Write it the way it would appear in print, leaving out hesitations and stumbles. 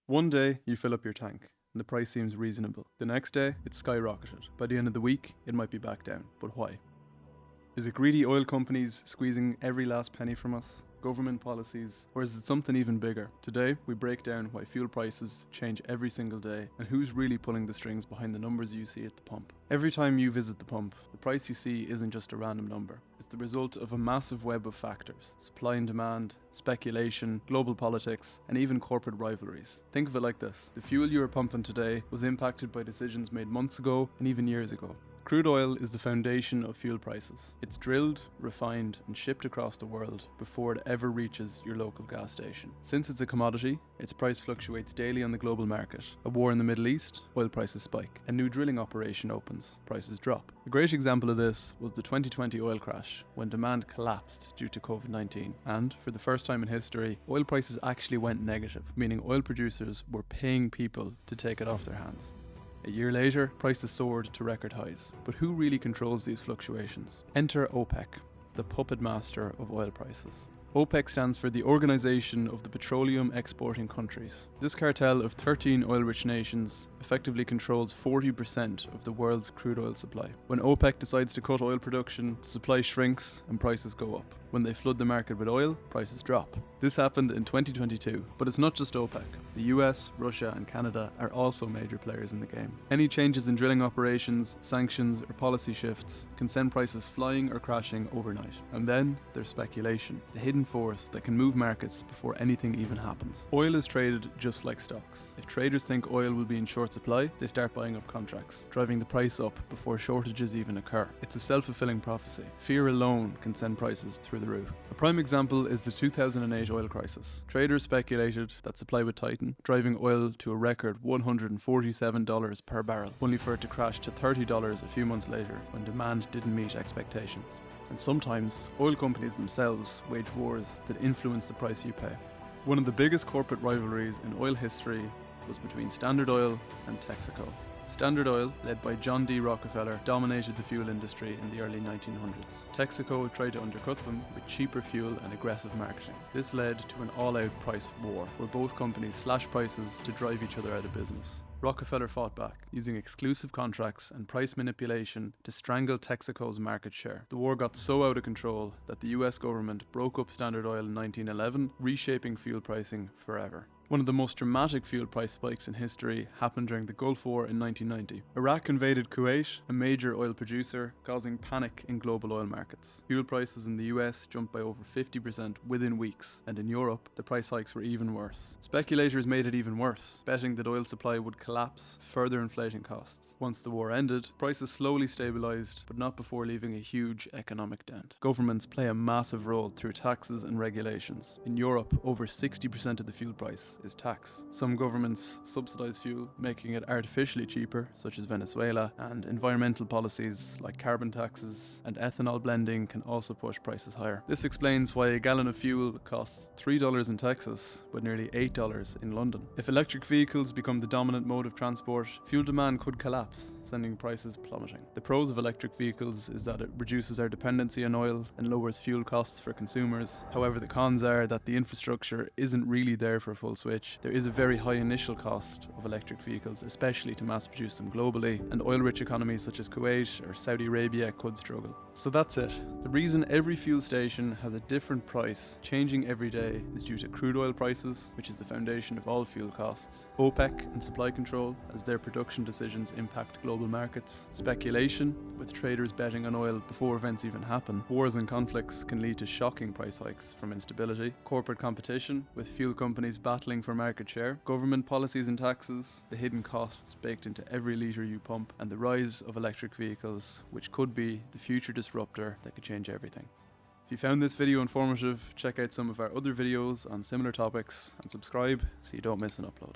One day, you fill up your tank, and the price seems reasonable. The next day, it's skyrocketed. By the end of the week, it might be back down. But why? Is it greedy oil companies squeezing every last penny from us? Government policies? Or is it something even bigger? Today, we break down why fuel prices change every single day and who's really pulling the strings behind the numbers you see at the pump. Every time you visit the pump, the price you see isn't just a random number. It's the result of a massive web of factors: supply and demand, speculation, global politics, and even corporate rivalries. Think of it like this: the fuel you are pumping today was impacted by decisions made months ago and even years ago. Crude oil is the foundation of fuel prices. It's drilled, refined, and shipped across the world before it ever reaches your local gas station. Since it's a commodity, its price fluctuates daily on the global market. A war in the Middle East, oil prices spike. A new drilling operation opens, prices drop. A great example of this was the 2020 oil crash, when demand collapsed due to COVID-19. And, for the first time in history, oil prices actually went negative, meaning oil producers were paying people to take it off their hands. A year later, prices soared to record highs. But who really controls these fluctuations? Enter OPEC, the puppet master of oil prices. OPEC stands for the Organization of the Petroleum Exporting Countries. This cartel of 13 oil-rich nations effectively controls 40% of the world's crude oil supply. When OPEC decides to cut oil production, supply shrinks and prices go up. When they flood the market with oil, prices drop. This happened in 2022, but it's not just OPEC. The US, Russia, and Canada are also major players in the game. Any changes in drilling operations, sanctions, or policy shifts can send prices flying or crashing overnight. And then there's speculation, the hidden force that can move markets before anything even happens. Oil is traded just like stocks. If traders think oil will be in short supply, they start buying up contracts, driving the price up before shortages even occur. It's a self-fulfilling prophecy. Fear alone can send prices through the roof. A prime example is the 2008 oil crisis. Traders speculated that supply would tighten, driving oil to a record $147 per barrel, only for it to crash to $30 a few months later when demand didn't meet expectations. And sometimes, oil companies themselves wage wars that influence the price you pay. One of the biggest corporate rivalries in oil history was between Standard Oil and Texaco. Standard Oil, led by John D. Rockefeller, dominated the fuel industry in the early 1900s. Texaco tried to undercut them with cheaper fuel and aggressive marketing. This led to an all-out price war, where both companies slashed prices to drive each other out of business. Rockefeller fought back, using exclusive contracts and price manipulation to strangle Texaco's market share. The war got so out of control that the US government broke up Standard Oil in 1911, reshaping fuel pricing forever. One of the most dramatic fuel price spikes in history happened during the Gulf War in 1990. Iraq invaded Kuwait, a major oil producer, causing panic in global oil markets. Fuel prices in the US jumped by over 50% within weeks, and in Europe, the price hikes were even worse. Speculators made it even worse, betting that oil supply would collapse, further inflating costs. Once the war ended, prices slowly stabilized, but not before leaving a huge economic dent. Governments play a massive role through taxes and regulations. In Europe, over 60% of the fuel price is tax. Some governments subsidize fuel, making it artificially cheaper, such as Venezuela, and environmental policies like carbon taxes and ethanol blending can also push prices higher. This explains why a gallon of fuel costs $3 in Texas, but nearly $8 in London. If electric vehicles become the dominant mode of transport, fuel demand could collapse, sending prices plummeting. The pros of electric vehicles is that it reduces our dependency on oil and lowers fuel costs for consumers. However, the cons are that the infrastructure isn't really there for a full switch. There is a very high initial cost of electric vehicles, especially to mass produce them globally, and oil-rich economies such as Kuwait or Saudi Arabia could struggle. So that's it. The reason every fuel station has a different price, changing every day, is due to crude oil prices, which is the foundation of all fuel costs, OPEC and supply control, as their production decisions impact global markets, speculation, with traders betting on oil before events even happen. Wars and conflicts can lead to shocking price hikes from instability, corporate competition, with fuel companies battling for market share, government policies and taxes, the hidden costs baked into every litre you pump, and the rise of electric vehicles, which could be the future disruptor that could change everything. If you found this video informative, check out some of our other videos on similar topics and subscribe so you don't miss an upload.